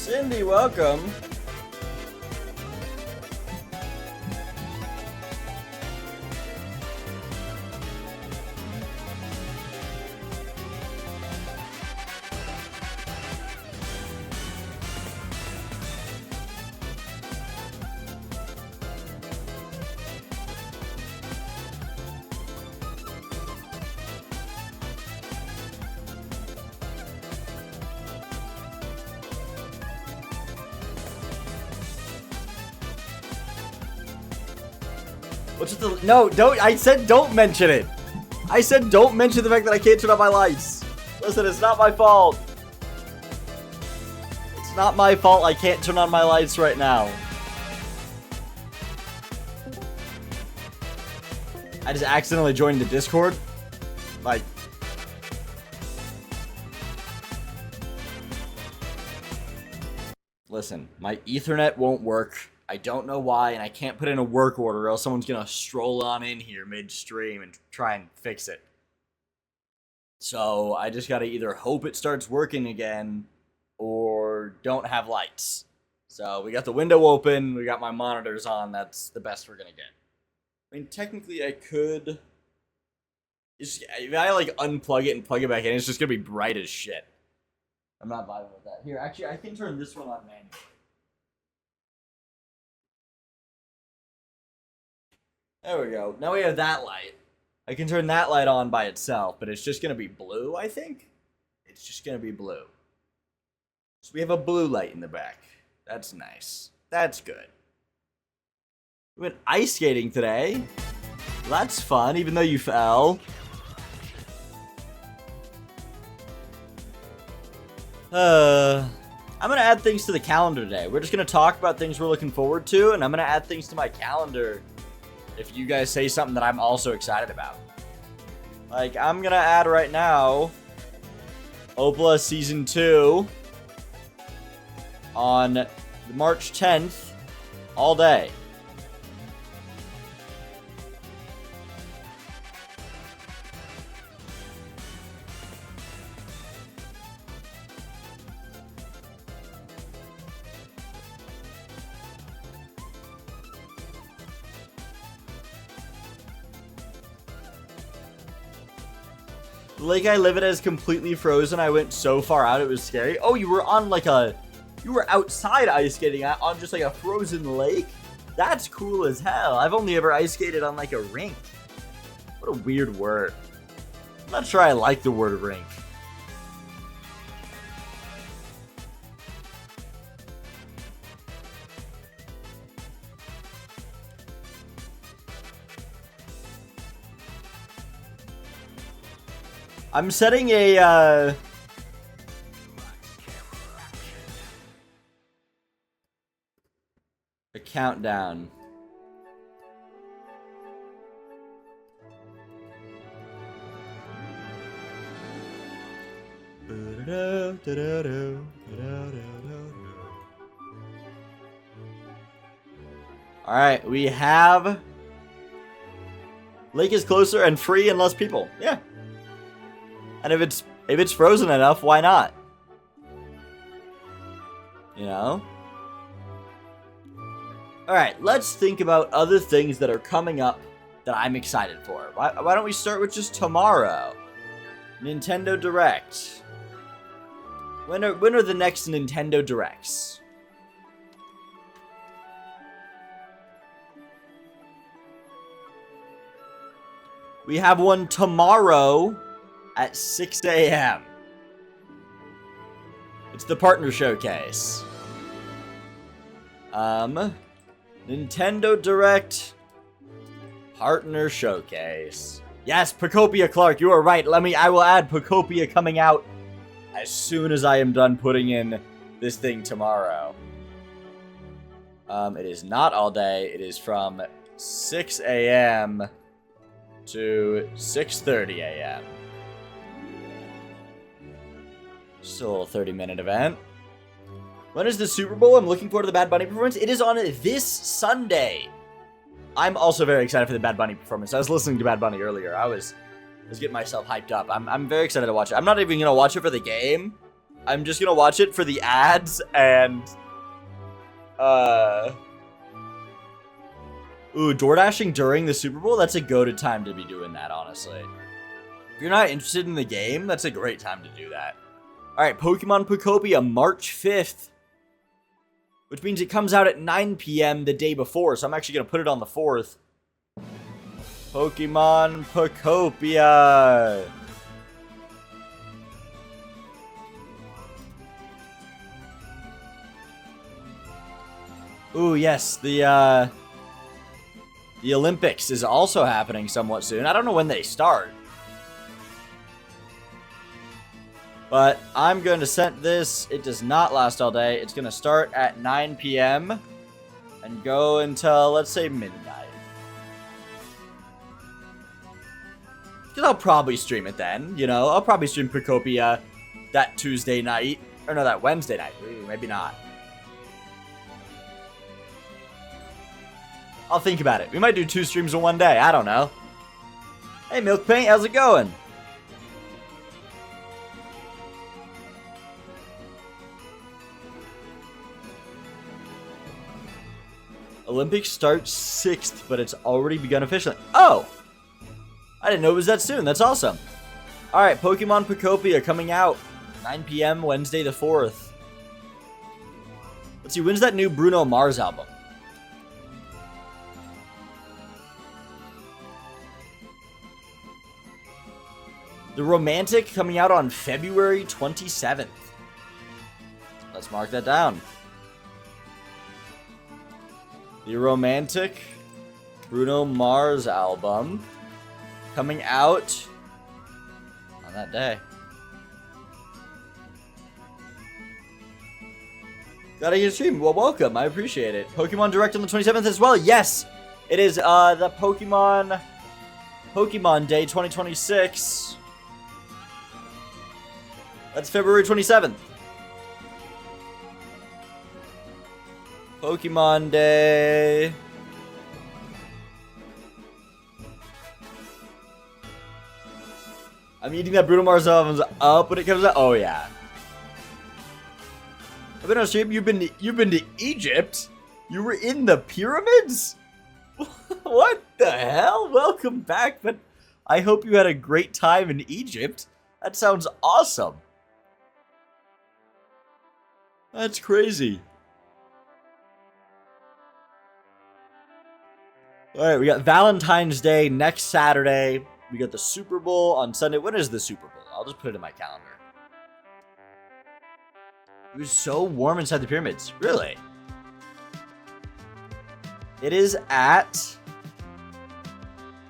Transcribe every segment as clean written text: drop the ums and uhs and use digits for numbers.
Cindy, welcome. No, don't. I said don't mention it. I said don't mention the fact that I can't turn on my lights. Listen, it's not my fault. It's not my fault I can't turn on my lights right now. I just accidentally joined the Discord. Like... Listen, my Ethernet won't work. I don't know why, and I can't put in a work order or else someone's gonna stroll on in here midstream and try and fix it. So I just gotta either hope it starts working again or don't have lights. So we got the window open, we got my monitors on, that's the best we're gonna get. I mean, technically I could... if I like unplug it and plug it back in, it's just gonna be bright as shit. I'm not vibing with that. Here, actually, I can turn this one on manually. There we go. Now we have that light. I can turn that light on by itself, but it's just going to be blue, I think? It's just going to be blue. So we have a blue light in the back. That's nice. That's good. We went ice skating today. Well, that's fun, even though you fell. I'm going to add things to the calendar today. We're just going to talk about things we're looking forward to, and I'm going to add things to my calendar if you guys say something that I'm also excited about. Like, I'm gonna add right now Opla Season 2 on March 10th all day. The lake I live at is completely frozen. I went so far out, it was scary. Oh, you were on like you were outside ice skating on just like a frozen lake? That's cool as hell. I've only ever ice skated on like a rink. What a weird word. I'm not sure I like the word rink. I'm setting a countdown. All right, we have lake is closer and free and less people. Yeah. And if it's frozen enough, why not? You know? Alright, let's think about other things that are coming up that I'm excited for. Why don't we start with just tomorrow? Nintendo Direct. When are the next Nintendo Directs? We have one tomorrow at 6 a.m. It's the partner showcase. Nintendo Direct partner showcase. Yes, Pocopia Clark, you are right. I will add Pocopia coming out as soon as I am done putting in this thing tomorrow. It is not all day. It is from 6 a.m. to 6:30 a.m. Still a 30-minute event. When is the Super Bowl? I'm looking forward to the Bad Bunny performance. It is on this Sunday. I'm also very excited for the Bad Bunny performance. I was listening to Bad Bunny earlier. I was getting myself hyped up. I'm very excited to watch it. I'm not even going to watch it for the game. I'm just gonna watch it for the ads and ooh, DoorDashing during the Super Bowl, that's a goated time to be doing that, honestly. If you're not interested in the game, that's a great time to do that. Alright, Pokemon Pokopia, March 5th. Which means it comes out at 9 p.m. the day before, so I'm actually going to put it on the 4th. Pokemon Pokopia. Ooh, yes, the Olympics is also happening somewhat soon. I don't know when they start. But I'm going to set this. It does not last all day. It's going to start at 9 p.m. and go until, let's say, midnight. Because I'll probably stream it then, you know. I'll probably stream Pokopia that Tuesday night. Or no, that Wednesday night. Maybe not. I'll think about it. We might do 2 streams in one day. I don't know. Hey, Milk Paint, how's it going? Olympics starts 6th, but it's already begun officially. Oh! I didn't know it was that soon. That's awesome. Alright, Pokemon Pokopia coming out 9 p.m. Wednesday the 4th. Let's see, when's that new Bruno Mars album? The Romantic coming out on February 27th. Let's mark that down. The Romantic Bruno Mars album coming out on that day. Gotta get a stream. Well, welcome. I appreciate it. Pokemon Direct on the 27th as well. Yes, it is the Pokemon Day 2026. That's February 27th. Pokemon Day. I'm eating that Bruno Mars album's up when it comes out. Oh yeah. I've been on stream. You've been to Egypt. You were in the pyramids. What the hell? Welcome back. But I hope you had a great time in Egypt. That sounds awesome. That's crazy. Alright, we got Valentine's Day next Saturday. We got the Super Bowl on Sunday. When is the Super Bowl? I'll just put it in my calendar. It was so warm inside the pyramids. Really? It is at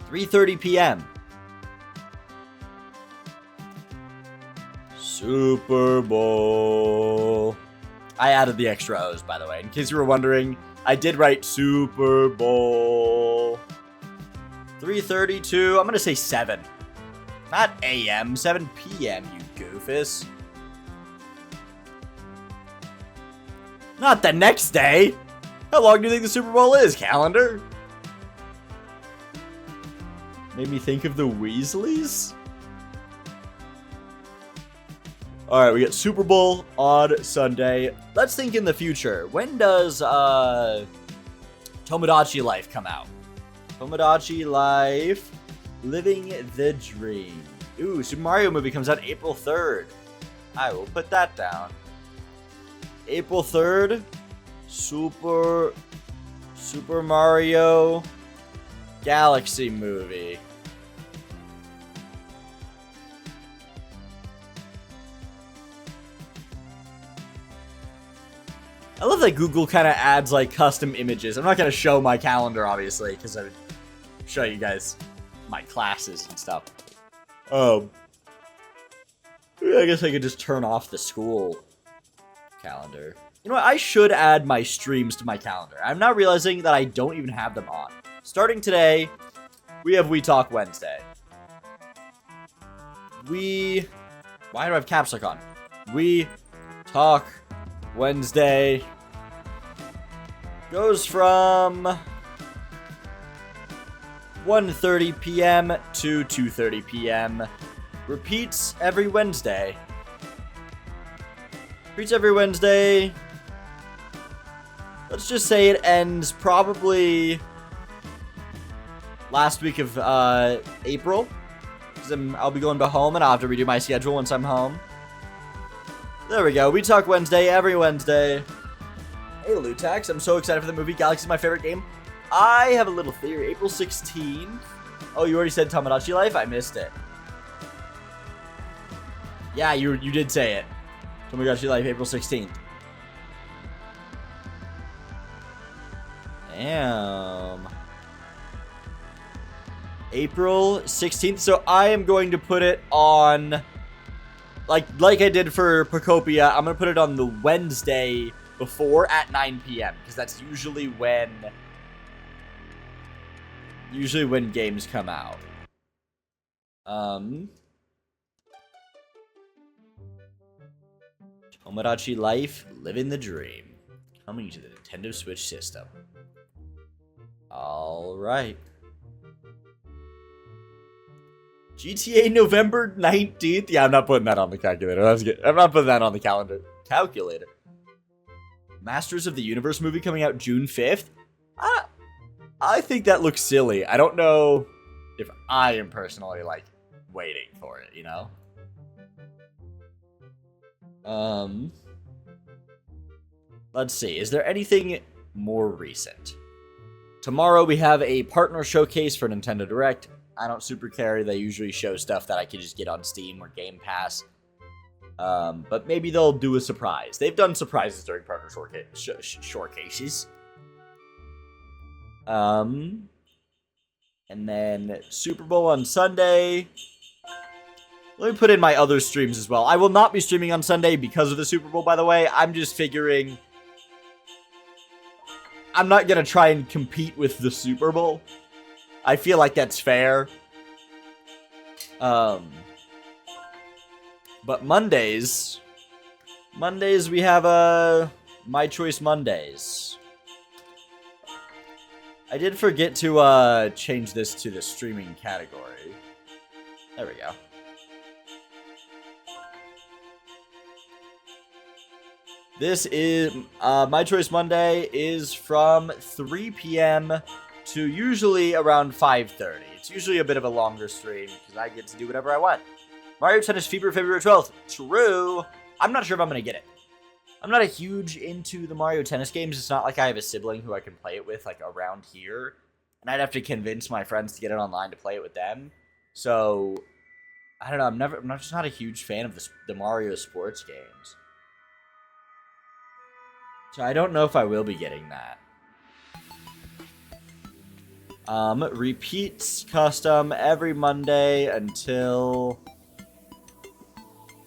3:30 p.m. Super Bowl. I added the extra O's, by the way. In case you were wondering, I did write Super Bowl. 3:32. I'm going to say 7. Not a.m. 7 p.m., you goofus. Not the next day. How long do you think the Super Bowl is, calendar? Made me think of the Weasleys. Alright, we got Super Bowl on Sunday. Let's think in the future. When does Tomodachi Life come out? Tomodachi Life, Living the Dream. Ooh, Super Mario movie comes out April 3rd. I will put that down. April 3rd, Super Mario Galaxy movie. I love that Google kind of adds like custom images. I'm not going to show my calendar, obviously, because I would show you guys my classes and stuff. I guess I could just turn off the school calendar. You know what? I should add my streams to my calendar. I'm now realizing that I don't even have them on. Starting today, we have We Talk Wednesday. Why do I have caps lock on? We Talk Wednesday goes from 1:30 p.m. to 2:30 p.m. Repeats every Wednesday. Treats every Wednesday. Let's just say it ends probably last week of April. Because I'll be going to home and I'll have to redo my schedule once I'm home. There we go. We Talk Wednesday every Wednesday. Hey, Lutax. I'm so excited for the movie. Galaxy's my favorite game. I have a little theory. April 16th. Oh, you already said Tamagotchi Life? I missed it. Yeah, you did say it. Tamagotchi Life, April 16th. Damn. April 16th. So I am going to put it on, like I did for Procopia, I'm going to put it on the Wednesday before at 9 p.m. because that's usually when games come out. Tomodachi Life, living the dream. Coming to the Nintendo Switch system. Alright. GTA November 19th? Yeah, I'm not putting that on the calculator. That's good. I'm not putting that on the calculator. Masters of the Universe movie coming out June 5th? I think that looks silly. I don't know if I am personally, like, waiting for it, you know? Let's see. Is there anything more recent? Tomorrow we have a partner showcase for Nintendo Direct. I don't super care. They usually show stuff that I can just get on Steam or Game Pass. But maybe they'll do a surprise. They've done surprises during partner showcases. And then Super Bowl on Sunday. Let me put in my other streams as well. I will not be streaming on Sunday because of the Super Bowl, by the way. I'm just figuring I'm not going to try and compete with the Super Bowl. I feel like that's fair. But Mondays we have My Choice Mondays. I did forget to change this to the streaming category. There we go. This is My Choice Monday is from 3 p.m. to usually around 5:30. It's usually a bit of a longer stream because I get to do whatever I want. Mario Tennis Fever February 12th. True. I'm not sure if I'm going to get it. I'm not a huge into the Mario Tennis games. It's not like I have a sibling who I can play it with, like, around here. And I'd have to convince my friends to get it online to play it with them. So, I don't know. I'm just not a huge fan of the Mario sports games. So I don't know if I will be getting that. Repeats custom every Monday until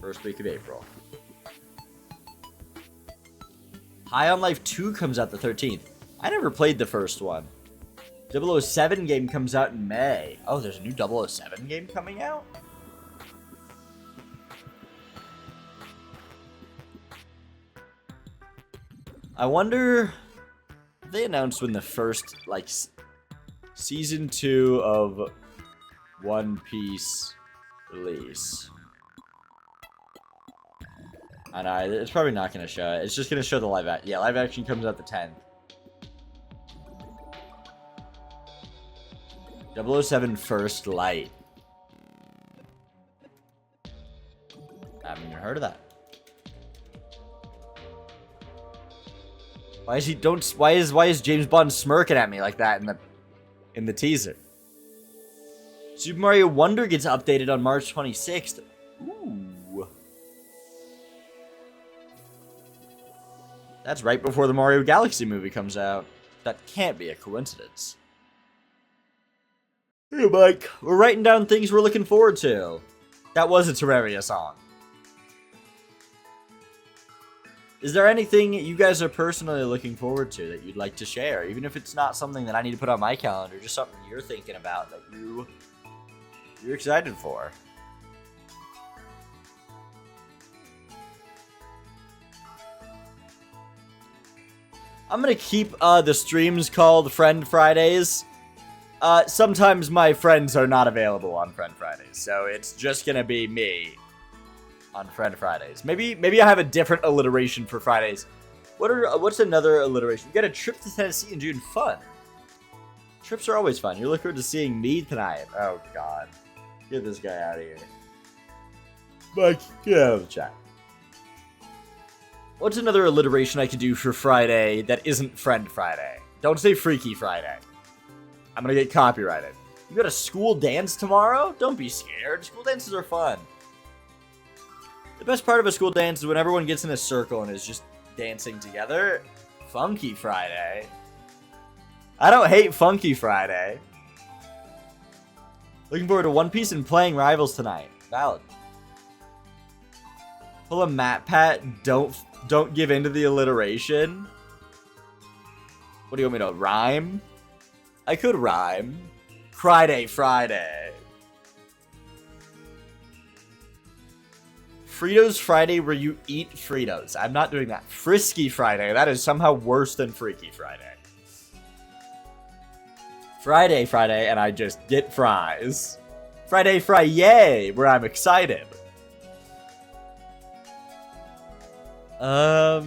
first week of April. High on Life 2 comes out the 13th. I never played the first one. 007 game comes out in May. Oh, there's a new 007 game coming out? I wonder if they announced when the first, like, Season 2 of One Piece release. I know, it's probably not going to show it. It's just going to show the live action. Yeah, live action comes out the 10th. 007 First Light. I haven't even heard of that. Why is James Bond smirking at me like that in the teaser? Super Mario Wonder gets updated on March 26th. Ooh. That's right before the Mario Galaxy movie comes out. That can't be a coincidence. Hey, Mike. We're writing down things we're looking forward to. That was a Terraria song. Is there anything you guys are personally looking forward to that you'd like to share? Even if it's not something that I need to put on my calendar, just something you're thinking about that you're excited for. I'm going to keep the streams called Friend Fridays. Sometimes my friends are not available on Friend Fridays, so it's just going to be me on Friend Fridays. Maybe I have a different alliteration for Fridays. What's another alliteration? We got a trip to Tennessee in June. Fun. Trips are always fun. You look forward to seeing me tonight. Oh God, get this guy out of here. Mike, get out of the chat. What's another alliteration I could do for Friday that isn't Friend Friday? Don't say Freaky Friday. I'm gonna get copyrighted. You got a school dance tomorrow? Don't be scared. School dances are fun. The best part of a school dance is when everyone gets in a circle and is just dancing together. Funky Friday. I don't hate Funky Friday. Looking forward to One Piece and playing Rivals tonight. Valid. Pull a Matt Pat. Don't give in to the alliteration. What do you want me to rhyme? I could rhyme. Friday. Fritos Friday where you eat Fritos. I'm not doing that. Frisky Friday. That is somehow worse than Freaky Friday. Friday, and I just get fries. Friday Fry Yay, where I'm excited. I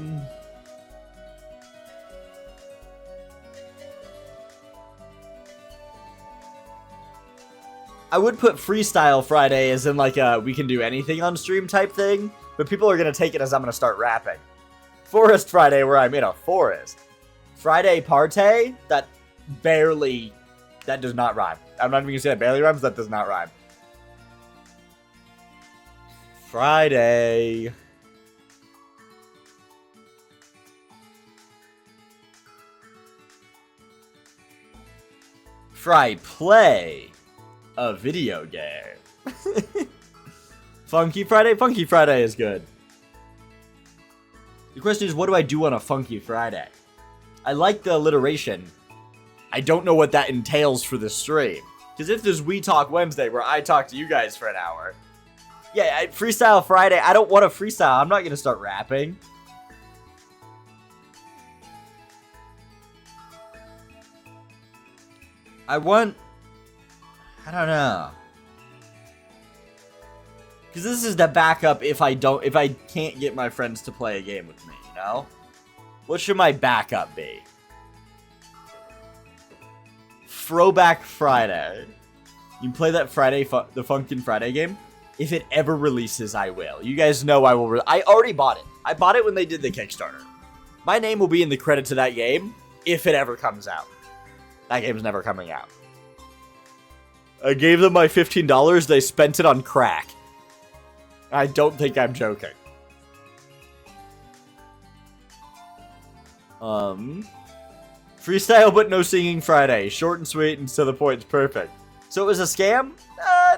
would put Freestyle Friday as in like a we can do anything on stream type thing, but people are going to take it as I'm going to start rapping. Forest Friday, where I'm in a forest. Friday Partay, that does not rhyme. I'm not even going to say that barely rhymes, that does not rhyme. Friday. Fry play a video game. Funky Friday is good. The question is, what do I do on a Funky Friday? I like the alliteration. I don't know what that entails for the stream. Because if there's We Talk Wednesday, where I talk to you guys for an hour. Yeah, Freestyle Friday, I don't want to freestyle. I'm not going to start rapping. I don't know. Because this is the backup if I can't get my friends to play a game with me, you know? What should my backup be? Throwback Friday. You can play that Friday, the Funkin' Friday game. If it ever releases, I will. You guys know I will. I already bought it. I bought it when they did the Kickstarter. My name will be in the credits of that game if it ever comes out. That game's never coming out. I gave them my $15. They spent it on crack. I don't think I'm joking. Freestyle but no singing Friday. Short and sweet and to the point. It's perfect. So it was a scam?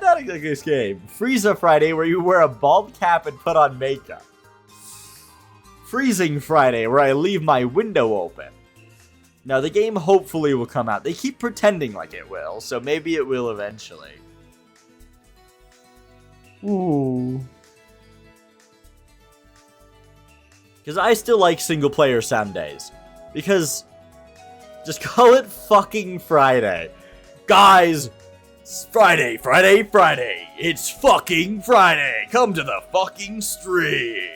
Not exactly a scam. Frieza Friday where you wear a bald cap and put on makeup. Freezing Friday where I leave my window open. Now the game hopefully will come out. They keep pretending like it will, so maybe it will eventually. Ooh. Because I still like single player Sundays. Because just call it fucking Friday. Guys, it's Friday. It's fucking Friday. Come to the fucking stream.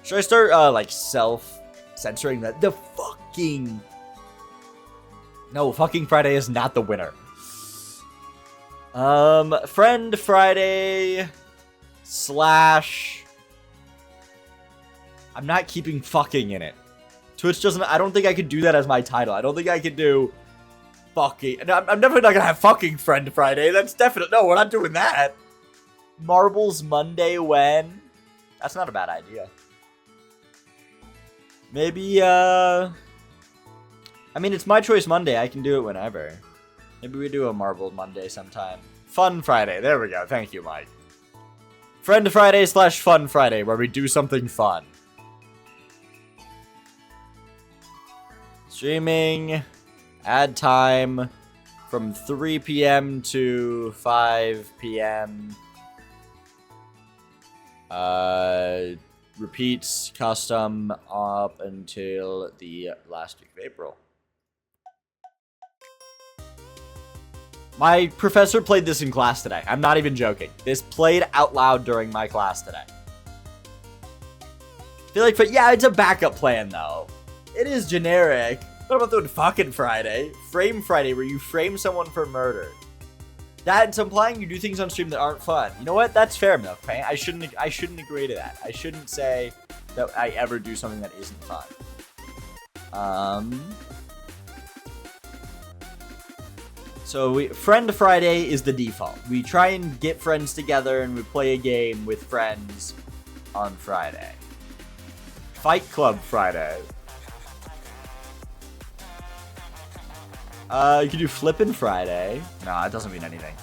Should I start like self-censoring that? The fucking... No, fucking Friday is not the winner. Friend Friday / I'm not keeping fucking in it. Twitch doesn't... I don't think I could do that as my title. I don't think I could do fucking... I'm definitely not gonna have fucking Friend Friday. That's definite... No, we're not doing that. Marbles Monday when? That's not a bad idea. Maybe, I mean, it's my choice Monday. I can do it whenever. Maybe we do a Marble Monday sometime. Fun Friday. There we go. Thank you, Mike. Friend Friday / Fun Friday, where we do something fun. Streaming. Add time from 3 p.m. to 5 p.m. Repeats custom up until the last week of April. My professor played this in class today. I'm not even joking. This played out loud during my class today. I feel like, yeah, it's a backup plan, though. It is generic. What about the fucking Friday? Frame Friday, where you frame someone for murder. That's implying you do things on stream that aren't fun. You know what? That's fair enough, Pain. I shouldn't agree to that. I shouldn't say that I ever do something that isn't fun. So Friend Friday is the default. We try and get friends together and we play a game with friends on Friday. Fight Club Friday. You can do Flippin' Friday. No, it doesn't mean anything.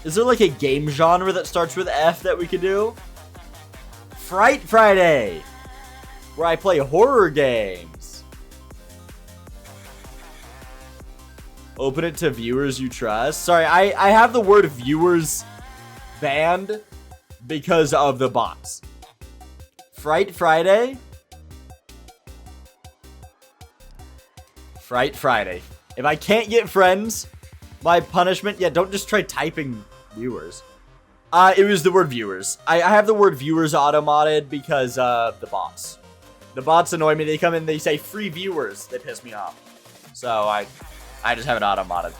Is there like a game genre that starts with F that we could do? Fright Friday, where I play horror games. Open it to viewers you trust. Sorry, I have the word viewers banned because of the bots. Fright Friday. Fright Friday. If I can't get friends, my punishment, yeah, don't just try typing viewers. It was the word viewers. I have the word viewers auto-modded because the bots. The bots annoy me. They come in, they say free viewers. They piss me off. So I just have it auto-modded.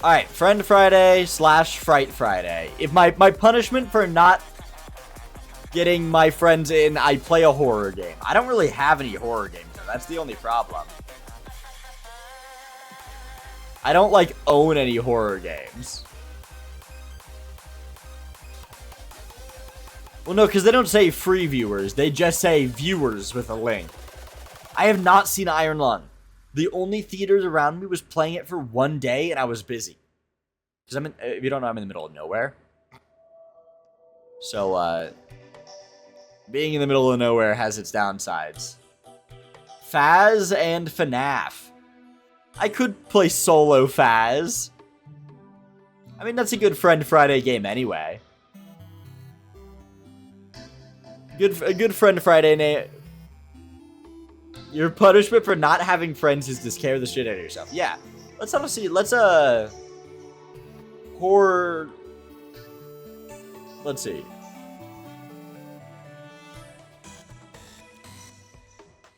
Alright, Friend Friday / Fright Friday. If my punishment for not getting my friends in, I play a horror game. I don't really have any horror games, though. That's the only problem. I don't, like, own any horror games. Well, no, because they don't say free viewers. They just say viewers with a link. I have not seen Iron Lung. The only theaters around me was playing it for one day, and I was busy. Because if you don't know, I'm in the middle of nowhere. So, being in the middle of nowhere has its downsides. Faz and FNAF. I could play solo Faz. I mean, that's a good Friend Friday game anyway. A good Friend Friday name. Your punishment for not having friends is to scare the shit out of yourself. Yeah. Let's horror. Let's see.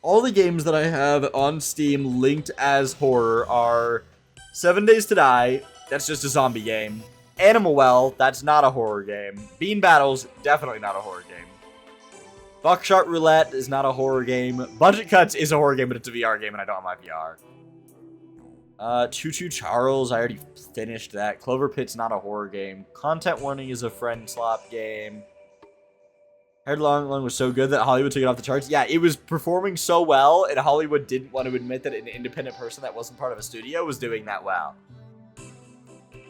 All the games that I have on Steam linked as horror are 7 Days to Die. That's just a zombie game. Animal Well. That's not a horror game. Bean Battles. Definitely not a horror game. Buckshot Roulette is not a horror game. Budget Cuts is a horror game, but it's a VR game, and I don't have my VR. Choo Choo Charles, I already finished that. Clover Pit's not a horror game. Content Warning is a friend slop game. Headlong Long was so good that Hollywood took it off the charts. Yeah, it was performing so well, and Hollywood didn't want to admit that an independent person that wasn't part of a studio was doing that well.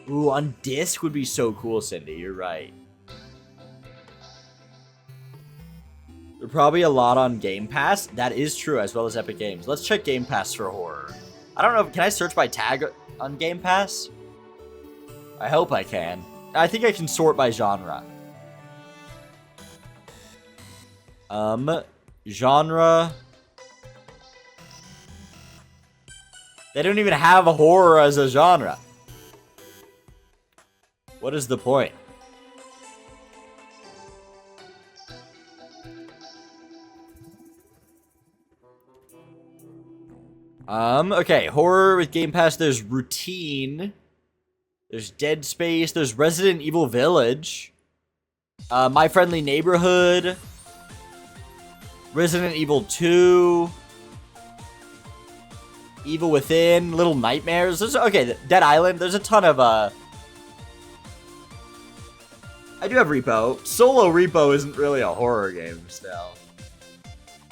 Ooh, on disc would be so cool, Cindy. You're right. There are probably a lot on Game Pass. That is true, as well as Epic Games. Let's check Game Pass for horror. I don't know. Can I search by tag on Game Pass? I hope I can. I think I can sort by genre. Genre. They don't even have a horror as a genre. What is the point? Okay, horror with Game Pass, there's Routine, there's Dead Space, there's Resident Evil Village, My Friendly Neighborhood, Resident Evil 2, Evil Within, Little Nightmares, okay, Dead Island, there's a ton of, I do have Repo. Solo Repo isn't really a horror game still.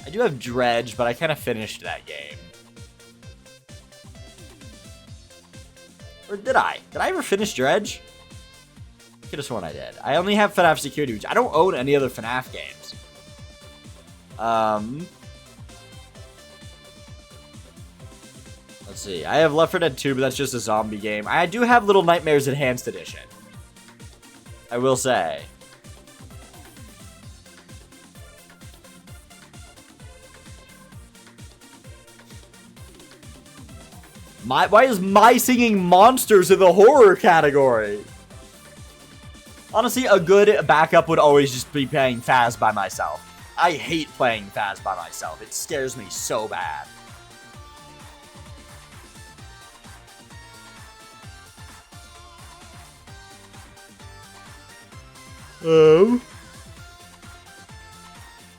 I do have Dredge, but I kind of finished that game. Or did I? Did I ever finish Dredge? I could have sworn I did. I only have FNAF Security, which I don't own any other FNAF games. Let's see. I have Left 4 Dead 2, but that's just a zombie game. I do have Little Nightmares Enhanced Edition. I will say. Why is my singing monsters in the horror category? Honestly, a good backup would always just be playing Phas by myself. I hate playing Phas by myself. It scares me so bad.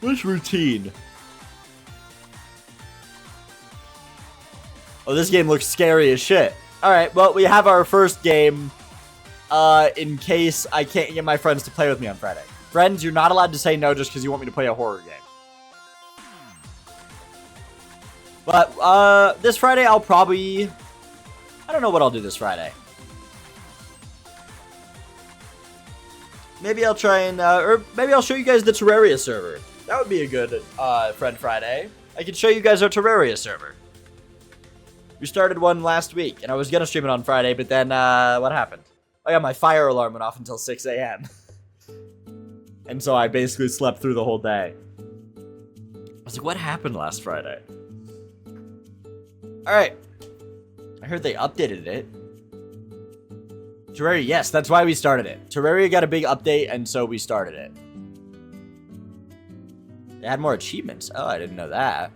Which routine? Oh, this game looks scary as shit. Alright, well, we have our first game. In case I can't get my friends to play with me on Friday. Friends, you're not allowed to say no just because you want me to play a horror game. But, this Friday I'll probably... I don't know what I'll do this Friday. Maybe I'll try and, or maybe I'll show you guys the Terraria server. That would be a good, Friend Friday. I could show you guys our Terraria server. We started one last week, and I was gonna stream it on Friday, but then, what happened? Oh yeah, my fire alarm went off until 6 a.m. And so I basically slept through the whole day. I was like, what happened last Friday? Alright. I heard they updated it. Terraria, yes, that's why we started it. Terraria got a big update, and so we started it. They had more achievements. Oh, I didn't know that.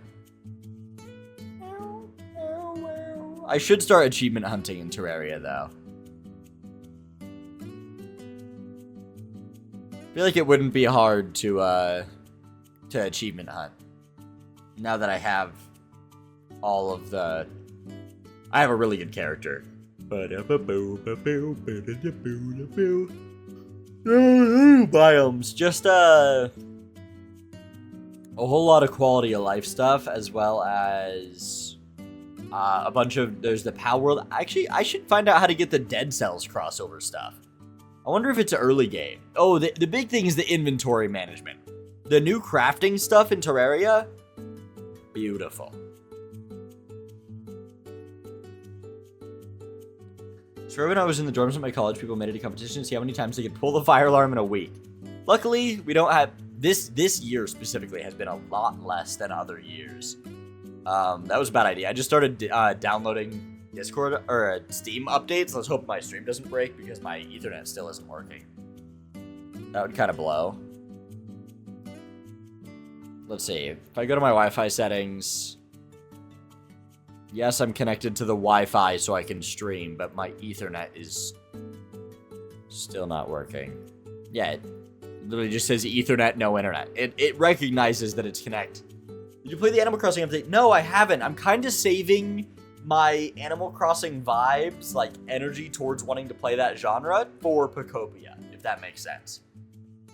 I should start achievement hunting in Terraria, though. I feel like it wouldn't be hard to achievement hunt. Now that I have all of the... I have a really good character. Biomes. Just, a whole lot of quality of life stuff, as well as... a bunch of... There's the Power World. Actually, I should find out how to get the Dead Cells crossover stuff. I wonder if it's an early game. Oh, the big thing is the inventory management. The new crafting stuff in Terraria, beautiful. So when I was in the dorms at my college, people made it a competition to see how many times they could pull the fire alarm in a week. Luckily, we don't have... This year specifically has been a lot less than other years. That was a bad idea. I just started downloading Discord or Steam updates. Let's hope my stream doesn't break because my Ethernet still isn't working. That would kind of blow. Let's see. If I go to my Wi-Fi settings, yes, I'm connected to the Wi-Fi so I can stream, but my Ethernet is still not working. Yeah, it literally just says Ethernet, no internet. It recognizes that it's connected. Did you play the Animal Crossing update? No, I haven't. I'm kind of saving my Animal Crossing vibes, like energy towards wanting to play that genre for Pokopia, if that makes sense.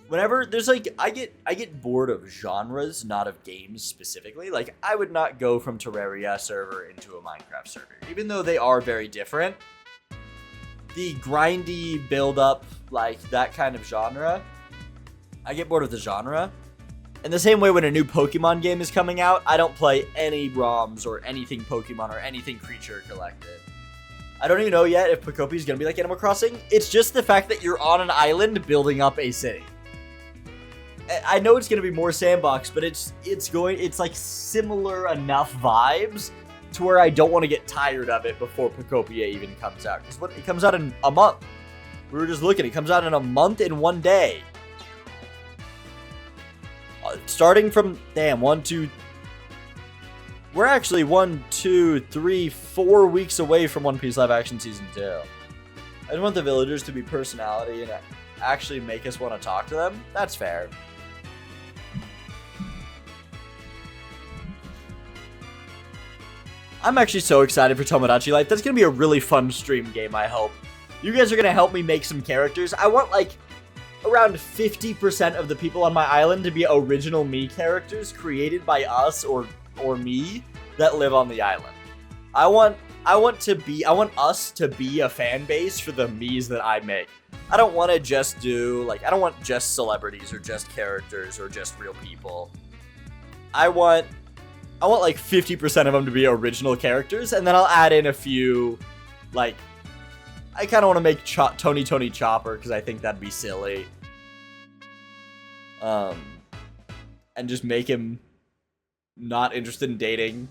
Whenever there's like, I get bored of genres, not of games specifically. Like, I would not go from Terraria server into a Minecraft server, even though they are very different. The grindy build up, like that kind of genre, I get bored of the genre. In the same way, when a new Pokemon game is coming out, I don't play any ROMs or anything Pokemon or anything Creature Collected. I don't even know yet if Pokopia is going to be like Animal Crossing. It's just the fact that you're on an island building up a city. I know it's going to be more sandbox, but it's like similar enough vibes to where I don't want to get tired of it before Pokopia even comes out. Because it comes out in a month. We were just looking. It comes out in a month in 1 day. Starting from, damn, 1, 2... We're actually 1, 2, 3, 4 weeks away from One Piece Live Action Season 2. I just want the villagers to be personality and actually make us want to talk to them. That's fair. I'm actually so excited for Tomodachi Life. That's going to be a really fun stream game, I hope. You guys are going to help me make some characters. I want, like, around 50% of the people on my island to be original me characters created by us or me that live on the island. I want us to be a fan base for the me's that I make. I don't want to just do, like, I don't want just celebrities or just characters or just real people. I want like 50% of them to be original characters, and then I'll add in a few, like, I kind of want to make Tony Chopper because I think that'd be silly. And just make him not interested in dating.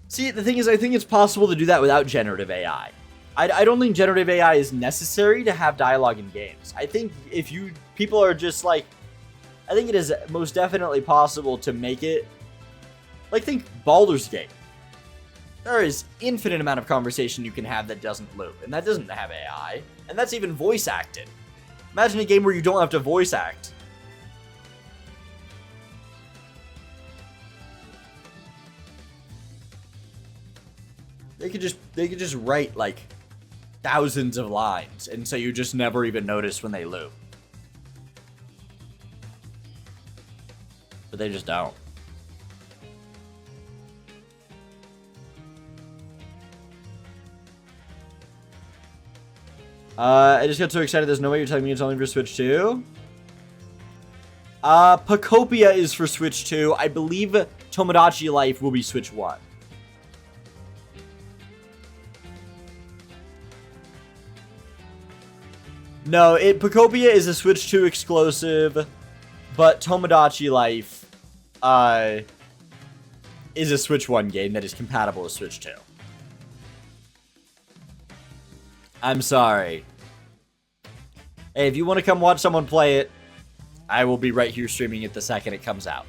See, the thing is, I think it's possible to do that without generative AI. I don't think generative AI is necessary to have dialogue in games. I think if people are just like, I think it is most definitely possible to make it, like, think Baldur's Gate. There is infinite amount of conversation you can have that doesn't loop, and that doesn't have AI, and that's even voice acted. Imagine a game where you don't have to voice act. They could just write like thousands of lines, and so you just never even notice when they loop. But they just don't. I just got so excited. There's no way you're telling me it's only for Switch 2. Pacopia is for Switch 2. I believe Tomodachi Life will be Switch 1. No, Pacopia is a Switch 2 exclusive, but Tomodachi Life is a Switch 1 game that is compatible with Switch 2. I'm sorry. Hey, if you want to come watch someone play it, I will be right here streaming it the second it comes out.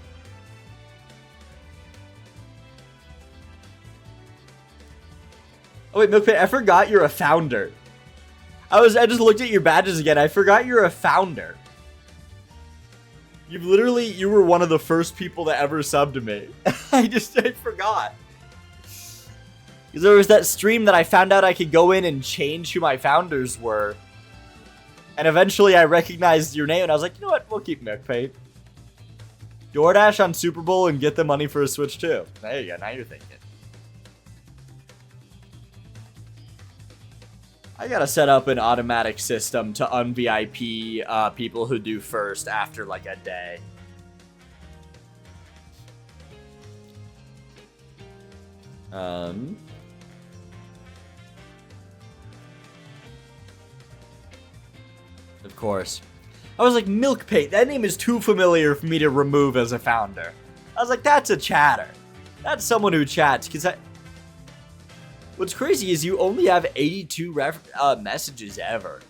Oh wait, Milkpit, I forgot you're a founder. I just looked at your badges again. I forgot you're a founder. You were one of the first people to ever sub to me. I forgot. Because there was that stream that I found out I could go in and change who my founders were. And eventually I recognized your name and I was like, you know what? We'll keep Milkpate. DoorDash on Super Bowl and get the money for a Switch 2. There you go. Now you're thinking. I gotta set up an automatic system to un-VIP people who do first after like a day. Of course. I was like, Milkpate, that name is too familiar for me to remove as a founder. I was like, that's a chatter. That's someone who chats, because what's crazy is you only have 82 messages ever,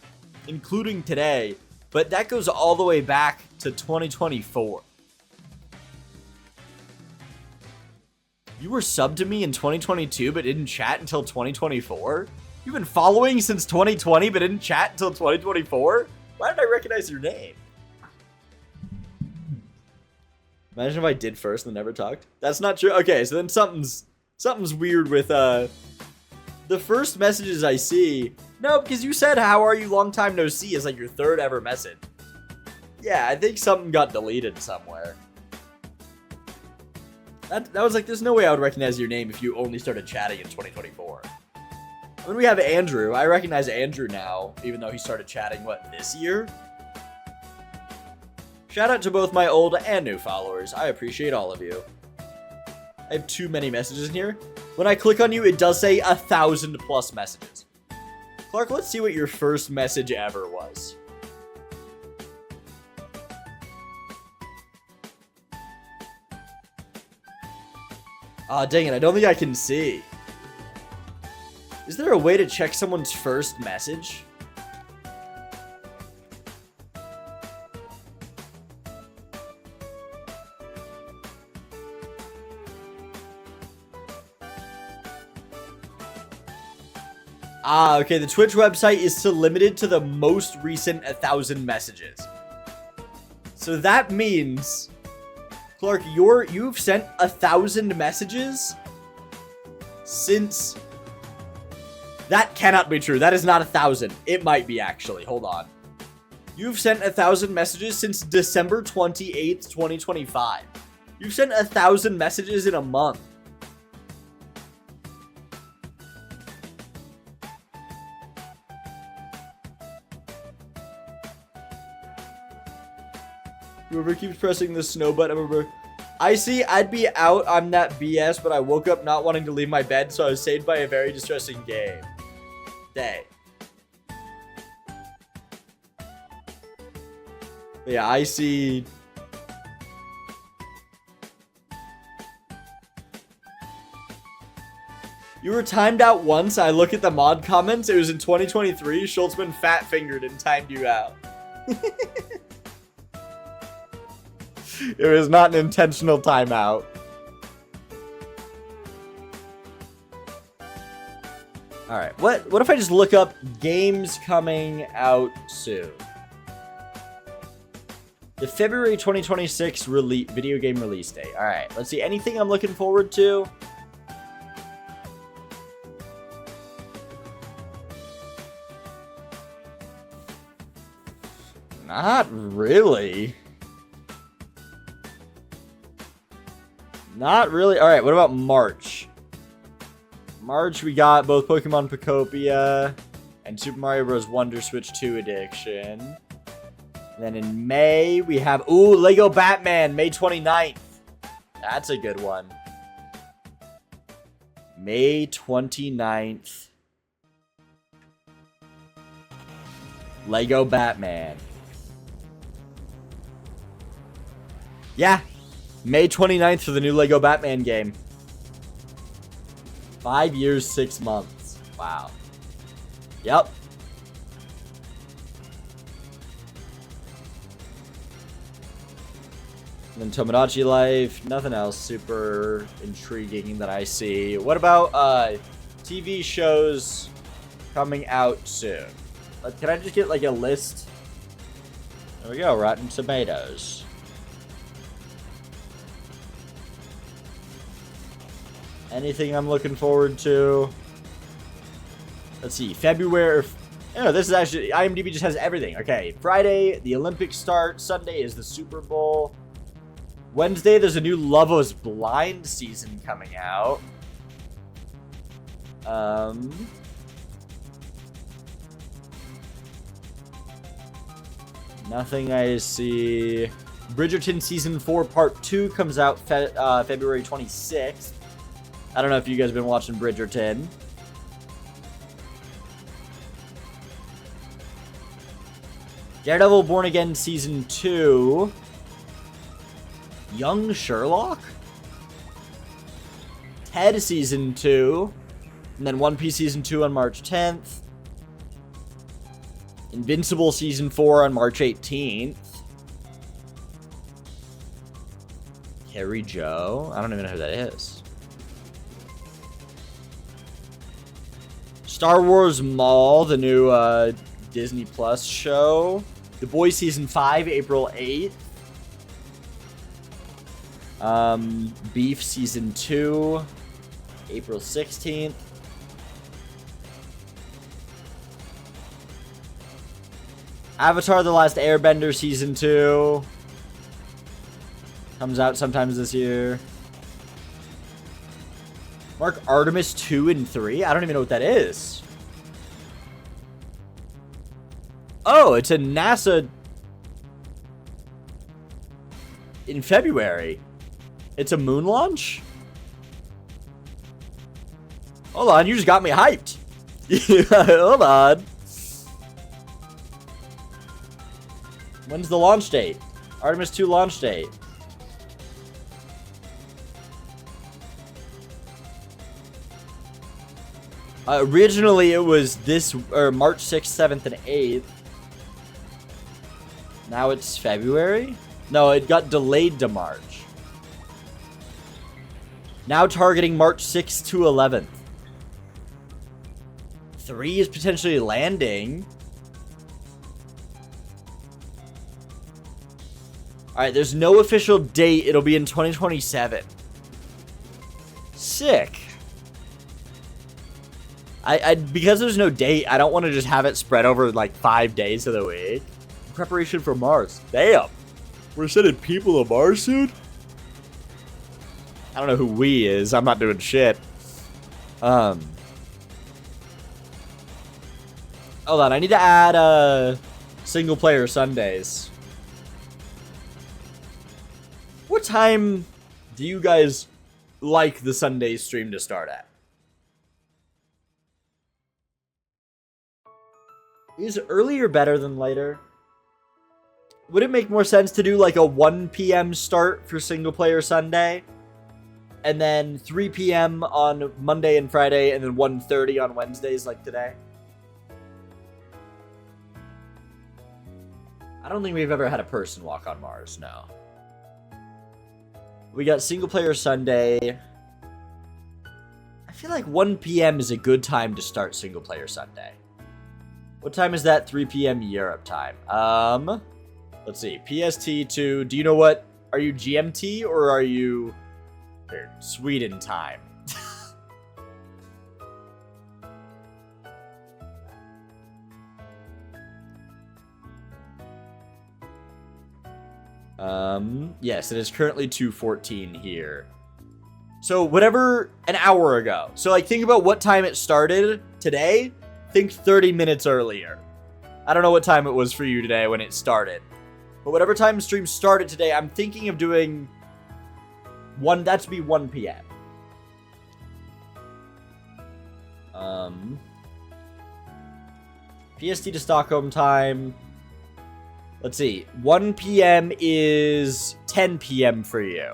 including today, but that goes all the way back to 2024. You were subbed to me in 2022 but didn't chat until 2024? You've been following since 2020 but didn't chat until 2024? Why did I recognize your name? Imagine if I did first and never talked. That's not true. Okay, so then something's weird with the first messages I see. No, because you said how are you, long time no see is like your third ever message. Yeah, I think something got deleted somewhere. That was like, there's no way I would recognize your name if you only started chatting in 2024. When we have Andrew, I recognize Andrew now, even though he started chatting, what, this year? Shout out to both my old and new followers. I appreciate all of you. I have too many messages in here. When I click on you, it does say 1,000+ messages. Clark, let's see what your first message ever was. Aw, dang it, I don't think I can see. Is there a way to check someone's first message? Ah, okay, the Twitch website is still limited to the most recent 1,000 messages. So that means, Clark, you've sent 1,000 messages since... That cannot be true. That is not 1,000. It might be, actually. Hold on. You've sent 1,000 messages since December 28th, 2025. You've sent 1,000 messages in a month. Whoever keeps pressing the snow button, I see, I'd be out on that BS, but I woke up not wanting to leave my bed, so I was saved by a very distressing game. Day. Yeah, I see. You were timed out once. I look at the mod comments. It was in 2023. Schultzman fat fingered and timed you out. It was not an intentional timeout. Alright, what if I just look up games coming out soon? The February 2026 video game release date. Alright, let's see. Anything I'm looking forward to? Not really. Not really. Alright, what about March? March, we got both Pokemon Pokopia and Super Mario Bros. Wonder Switch 2 Edition. And then in May, we have, ooh, Lego Batman, May 29th. That's a good one. May 29th. Lego Batman. Yeah. May 29th for the new Lego Batman game. 5 years, 6 months. Wow. Yep. And then Tomodachi Life. Nothing else super intriguing that I see. What about TV shows coming out soon? Can I just get like a list? There we go. Rotten Tomatoes. Anything I'm looking forward to? Let's see. February. Oh, this is actually... IMDb just has everything. Okay. Friday, the Olympics start. Sunday is the Super Bowl. Wednesday, there's a new Love Is Blind season coming out. Nothing I see. Bridgerton Season 4 Part 2 comes out February 26th. I don't know if you guys have been watching Bridgerton. Daredevil Born Again Season 2. Young Sherlock? Ted Season 2. And then One Piece Season 2 on March 10th. Invincible Season 4 on March 18th. Carrie Joe? I don't even know who that is. Star Wars Maul, the new Disney Plus show. The Boys Season 5, April 8th. Beef Season 2, April 16th. Avatar The Last Airbender Season 2 comes out sometimes this year. Mark Artemis 2 and 3? I don't even know what that is. Oh, it's a NASA in February. It's a moon launch? Hold on, you just got me hyped. Hold on. When's the launch date? Artemis 2 launch date. Originally, it was March 6th, 7th, and 8th. Now it's February? No, it got delayed to March. Now targeting March 6th to 11th. 3 is potentially landing. Alright, there's no official date. It'll be in 2027. Sick. Because there's no date, I don't want to just have it spread over like 5 days of the week. Preparation for Mars. Damn. We're sending people to Mars soon? I don't know who we is. I'm not doing shit. Hold on. I need to add single player Sundays. What time do you guys like the Sunday stream to start at? Is earlier better than later? Would it make more sense to do like a 1 p.m. start for single player Sunday? and then 3 p.m. on Monday and Friday, and then 1:30 on Wednesdays like today. I don't think we've ever had a person walk on Mars, no. We got single player Sunday. I feel like 1 p.m. is a good time to start single player Sunday. What time is that? 3 p.m. Europe time. Let's see. PST to, do you know what? Are you GMT or are you Sweden time? Yes, it is currently 2:14 here. So whatever, an hour ago. So like think about what time it started today. Think 30 minutes earlier. I don't know what time it was for you today when it started. But whatever time the stream started today, I'm thinking of doing that to be 1 p.m. PST to Stockholm time. Let's see. 1 p.m. is 10 p.m. for you.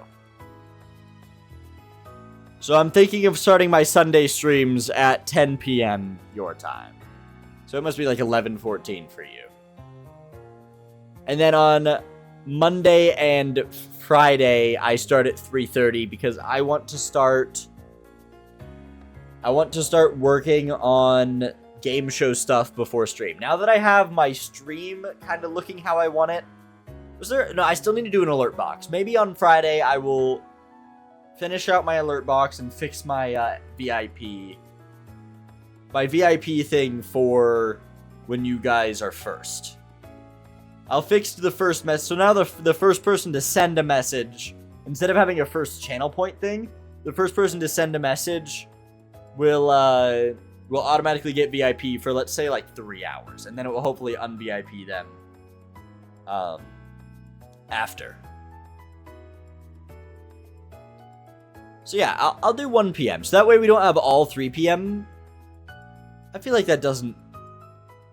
So I'm thinking of starting my Sunday streams at 10 p.m. your time. So it must be like 11:14 for you. And then on Monday and Friday, I start at 3:30 because I want to start working on game show stuff before stream. Now that I have my stream kind of looking how I want it. No, I still need to do an alert box. Maybe on Friday I will finish out my alert box and fix my VIP thing for when you guys are first. I'll fix the first message. So now the first person to send a message, instead of having a first channel point thing, the first person to send a message will automatically get VIP for, let's say, like 3 hours. And then it will hopefully un-VIP them after. So yeah, I'll do 1 p.m. So that way we don't have all 3 p.m. I feel like that doesn't...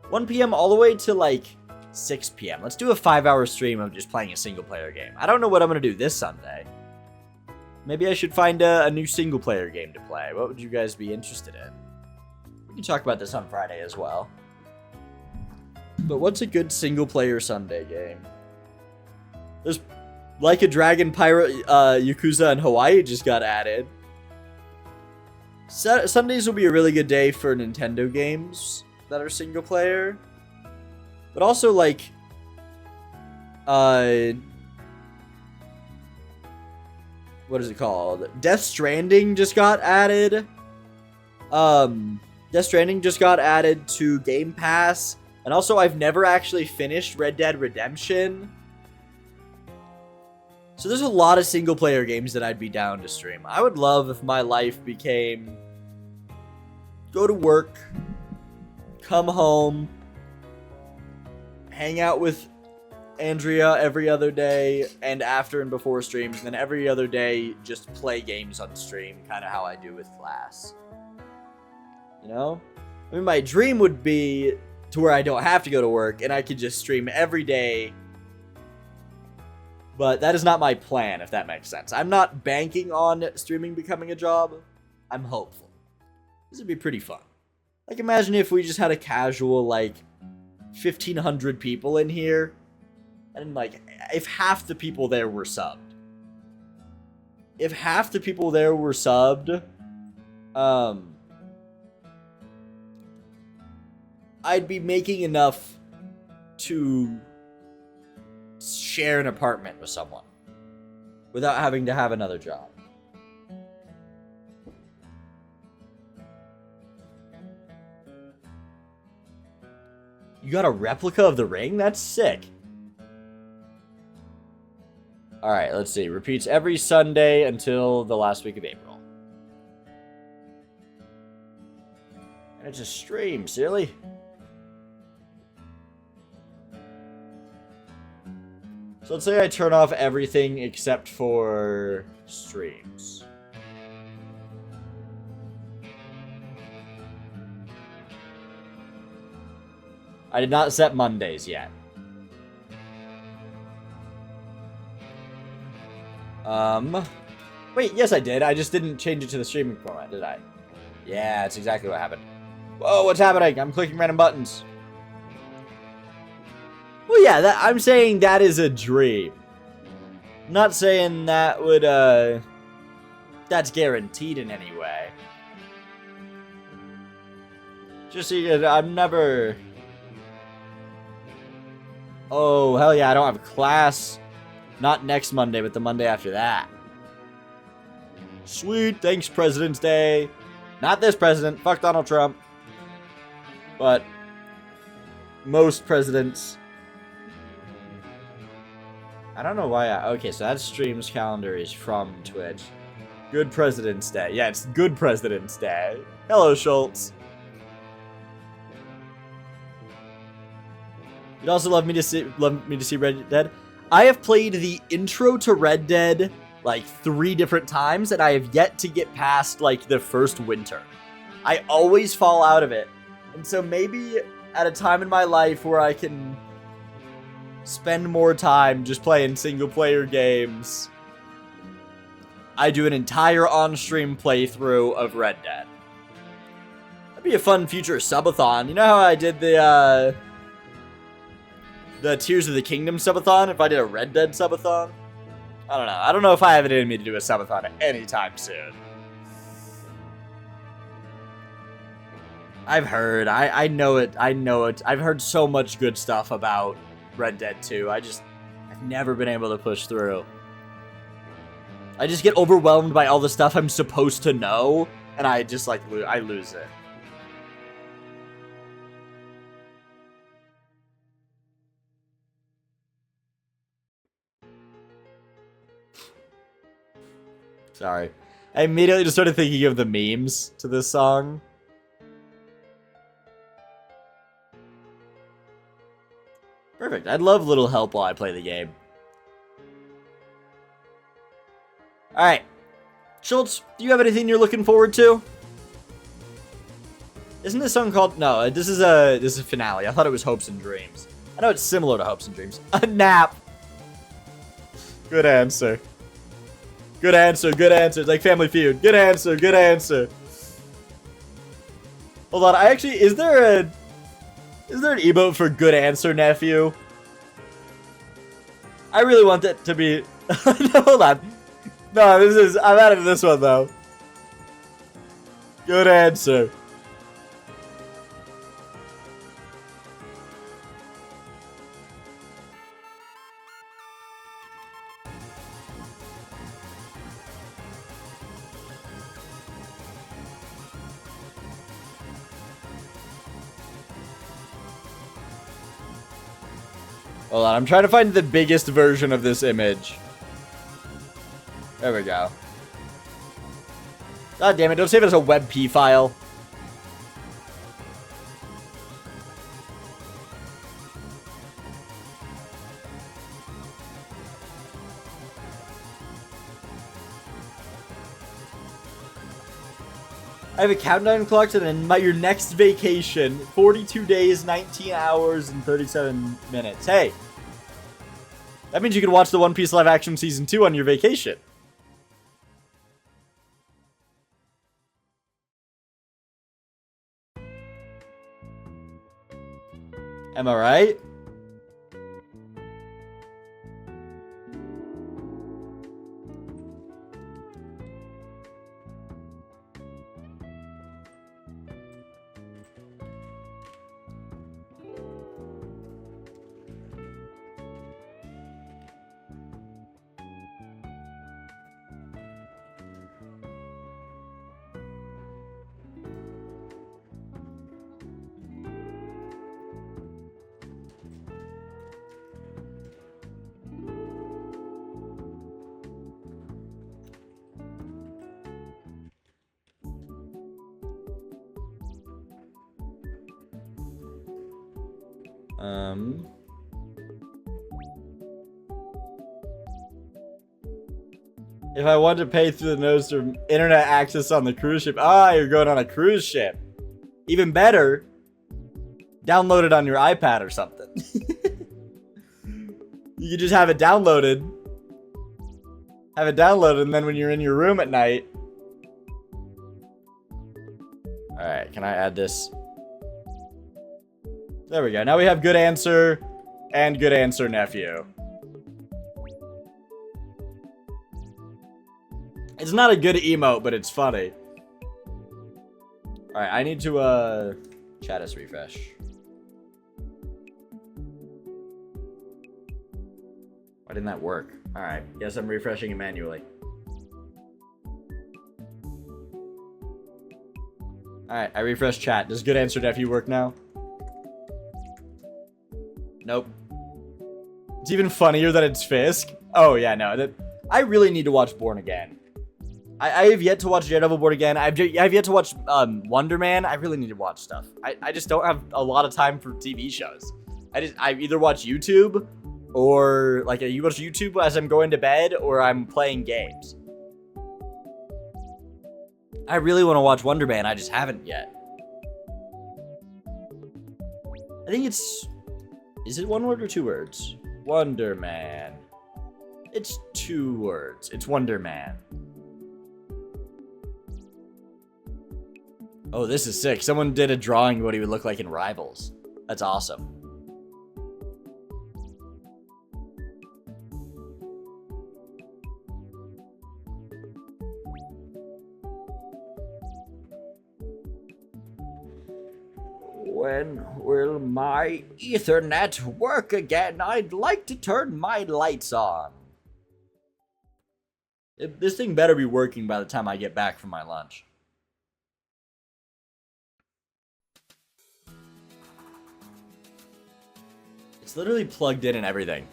1 p.m. all the way to like 6 p.m. Let's do a 5-hour stream of just playing a single player game. I don't know what I'm going to do this Sunday. Maybe I should find a new single player game to play. What would you guys be interested in? We can talk about this on Friday as well. But what's a good single player Sunday game? There's Like a Dragon Pirate Yakuza in Hawaii just got added. Sundays will be a really good day for Nintendo games that are single player. But also like what is it called? Death Stranding just got added. Death Stranding just got added to Game Pass. And also I've never actually finished Red Dead Redemption. So there's a lot of single player games that I'd be down to stream. I would love if my life became go to work, come home, hang out with Andrea every other day, and after and before streams, and then every other day just play games on stream, kind of how I do with class. You know? I mean, my dream would be to where I don't have to go to work, and I could just stream every day. But that is not my plan, if that makes sense. I'm not banking on streaming becoming a job. I'm hopeful. This would be pretty fun. Like, imagine if we just had a casual, like, 1,500 people in here. And, like, if half the people there were subbed. If half the people there were subbed, I'd be making enough to share an apartment with someone without having to have another job. You got a replica of the ring? That's sick. Alright, let's see. Repeats every Sunday until the last week of April. And it's a stream, silly. So let's say I turn off everything except for streams. I did not set Mondays yet. Wait, yes I did. I just didn't change it to the streaming format, did I? Yeah, that's exactly what happened. Whoa, what's happening? I'm clicking random buttons. Well, yeah, I'm saying that is a dream. I'm not saying that would, that's guaranteed in any way. Just so you guys, I'm never... Oh, hell yeah, I don't have class. Not next Monday, but the Monday after that. Sweet, thanks President's Day. Not this president, fuck Donald Trump. But most presidents. I don't know why okay, so that stream's calendar is from Twitch. Good President's Day. Yeah, it's Good President's Day. Hello, Schultz. You'd also love me to see Red Dead. I have played the intro to Red Dead like 3 different times, and I have yet to get past like the first winter. I always fall out of it. And so maybe at a time in my life where I can spend more time just playing single-player games, I do an entire on-stream playthrough of Red Dead. That'd be a fun future subathon. You know how I did the Tears of the Kingdom subathon? If I did a Red Dead subathon? I don't know. I don't know if I have it in me to do a subathon anytime soon. I've heard. I know it. I know it. I've heard so much good stuff about Red Dead 2. I've never been able to push through. I just get overwhelmed by all the stuff I'm supposed to know, and I just like I lose it. Sorry. I immediately just started thinking of the memes to this song. Perfect. I'd love little help while I play the game. Alright. Schultz, do you have anything you're looking forward to? Isn't this song called... No, this is a finale. I thought it was Hopes and Dreams. I know it's similar to Hopes and Dreams. A nap. Good answer. Good answer, good answer. It's like Family Feud. Good answer, good answer. Hold on, is there an emote for good answer, nephew? I really want that to be... No, hold on. No, I'm out of this one, though. Good answer. Hold on, I'm trying to find the biggest version of this image. There we go. God damn it, don't save it as a WebP file. I have a countdown clock to your next vacation. 42 days, 19 hours, and 37 minutes. Hey! That means you can watch the One Piece live action season 2 on your vacation. Am I right? If I want to pay through the nose for internet access on the cruise ship. Ah, you're going on a cruise ship. Even better, download it on your iPad or something. You can just have it downloaded. have it downloaded, and then when you're in your room at night. Alright, can I add this? There we go. Now we have good answer and good answer nephew. It's not a good emote, but it's funny. Alright, I need to, chat us refresh. Why didn't that work? Alright, guess I'm refreshing it manually. Alright, I refreshed chat. Does good answer nephew work now? Nope. It's even funnier that it's Fisk. Oh, yeah, no. I really need to watch Born Again. I have yet to watch Daredevil Born Again. I've yet to watch Wonder Man. I really need to watch stuff. I just don't have a lot of time for TV shows. I either watch YouTube or like you watch YouTube as I'm going to bed or I'm playing games. I really want to watch Wonder Man. I just haven't yet. I think it's... Is it one word or 2 words? Wonder Man. It's 2 words. It's Wonder Man. Oh, this is sick. Someone did a drawing of what he would look like in Rivals. That's awesome. When will my Ethernet work again? I'd like to turn my lights on. This thing better be working by the time I get back from my lunch. It's literally plugged in and everything.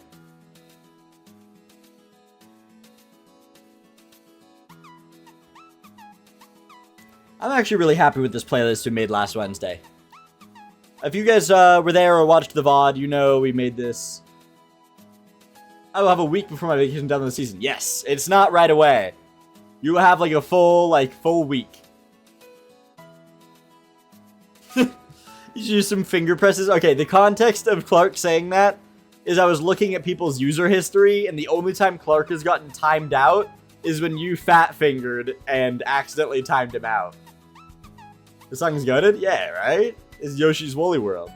I'm actually really happy with this playlist we made last Wednesday. If you guys were there or watched the VOD, you know we made this. I will have a week before my vacation done with the season. Yes, it's not right away. You will have like a full week. You should use some finger presses. Okay, the context of Clark saying that is I was looking at people's user history, and the only time Clark has gotten timed out is when you fat fingered and accidentally timed him out. The song's goated? Yeah, right? It's Yoshi's Woolly World.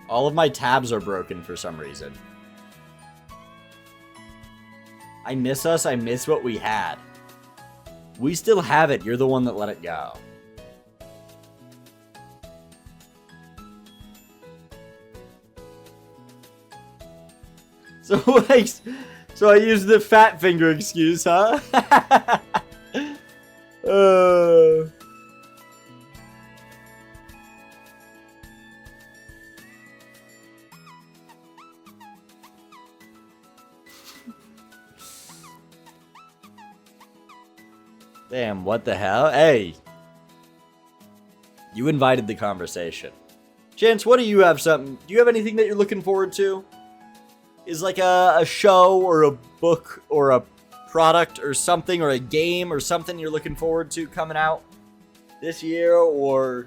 All of my tabs are broken for some reason. I miss us. I miss what we had. We still have it. You're the one that let it go. So I used the fat finger excuse, huh? Damn, what the hell? Hey. You invited the conversation. Chance, what do you have something? Do you have anything that you're looking forward to? Is like a show or a book or a product or something or a game or something you're looking forward to coming out this year? Or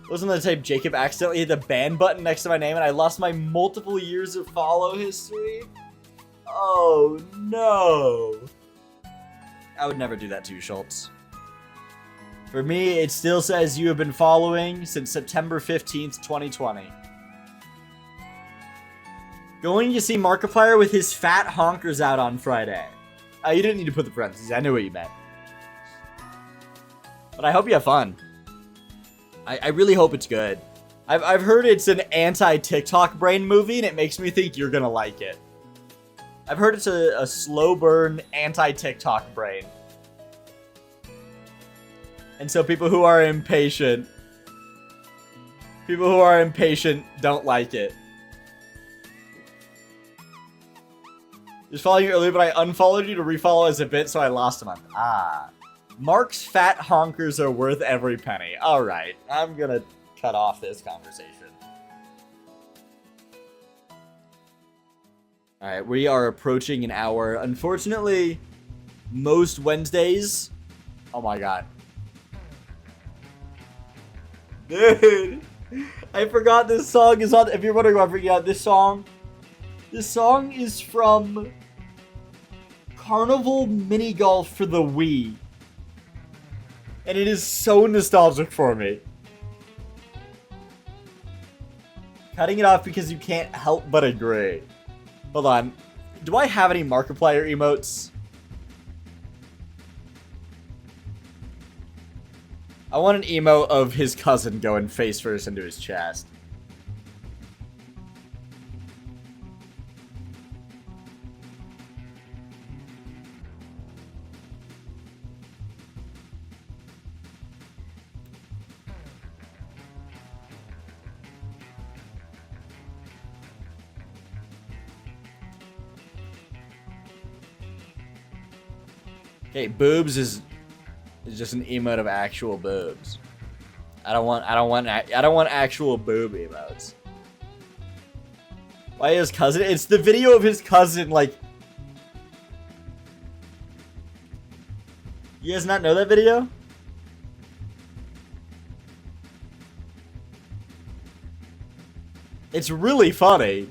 wasn't the type Jacob accidentally hit the ban button next to my name and I lost my multiple years of follow history? Oh no. I would never do that to you, Schultz. For me, it still says you have been following since September 15th, 2020. Going to see Markiplier with his fat honkers out on Friday. You didn't need to put the parentheses. I knew what you meant. But I hope you have fun. I really hope it's good. I've heard it's an anti-TikTok brain movie, and it makes me think you're gonna like it. I've heard it's a slow burn anti-TikTok brain. And so people who are impatient don't like it. Just following you earlier, but I unfollowed you to refollow as a bit, so I lost a month. Ah. Mark's fat honkers are worth every penny. Alright, I'm gonna cut off this conversation. Alright, we are approaching an hour. Unfortunately, most Wednesdays... Oh my god. Dude, I forgot this song is on. If you're wondering why I'm freaking out, this song is from Carnival Mini Golf for the Wii. And it is so nostalgic for me. Cutting it off because you can't help but agree. Hold on. Do I have any Markiplier emotes? I want an emote of his cousin going face first into his chest. Okay, boobs is just an emote of actual boobs. I don't want actual boob emotes. Why his cousin? It's the video of his cousin, like. You guys not know that video? It's really funny.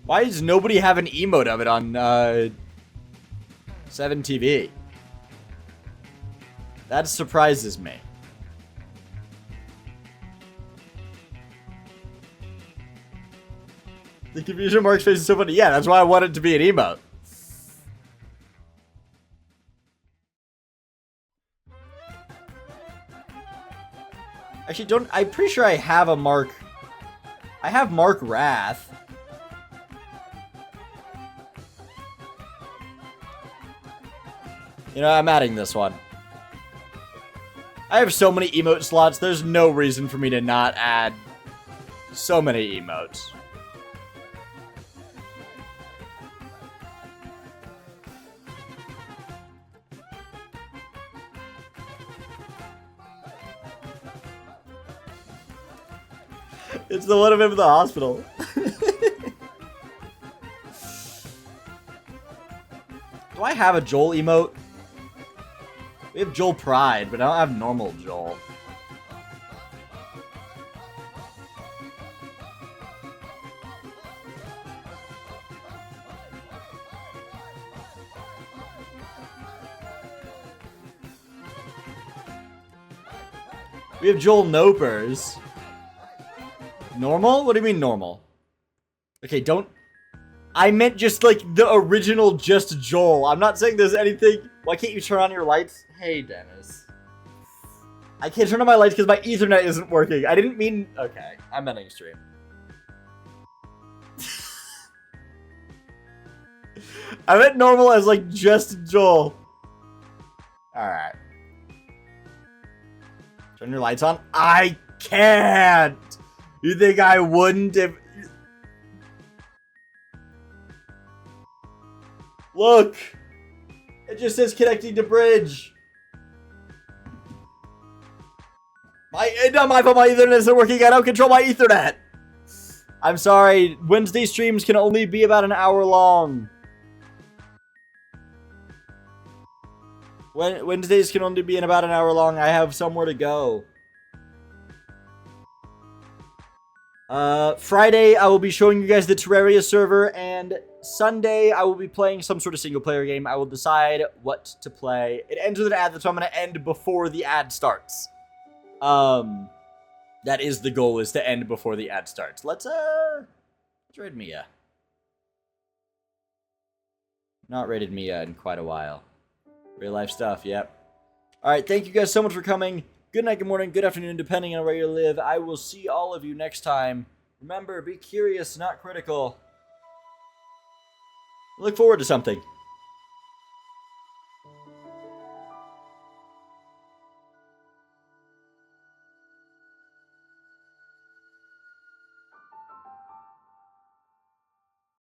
Why does nobody have an emote of it on 7TV? That surprises me. The confusion marks face is so funny. Yeah, that's why I want it to be an emote. Actually, I'm pretty sure I have a Mark. I have Mark Wrath. You know, I'm adding this one. I have so many emote slots, there's no reason for me to not add so many emotes. It's the one of him in the hospital. Do I have a Joel emote? We have Joel Pride, but I don't have normal Joel. We have Joel Nopers. Normal? What do you mean normal? Okay, don't... I meant just like the original just Joel. I'm not saying there's anything... Why can't you turn on your lights? Hey, Dennis. I can't turn on my lights because my Ethernet isn't working. I didn't mean... Okay, I'm ending stream. I meant normal as like just Joel. Alright. Turn your lights on? I can't! You think I wouldn't if... Look! It just says connecting to bridge. My Ethernet isn't working. I don't control my Ethernet. I'm sorry. Wednesday streams can only be about an hour long. Wednesdays can only be in about an hour long. I have somewhere to go. Friday, I will be showing you guys the Terraria server, and Sunday, I will be playing some sort of single-player game. I will decide what to play. It ends with an ad, so I'm going to end before the ad starts. That is the goal, is to end before the ad starts. Let's raid Mia. Not raided Mia in quite a while. Real-life stuff, yep. Alright, thank you guys so much for coming. Good night, good morning, good afternoon, depending on where you live. I will see all of you next time. Remember, be curious, not critical. Look forward to something.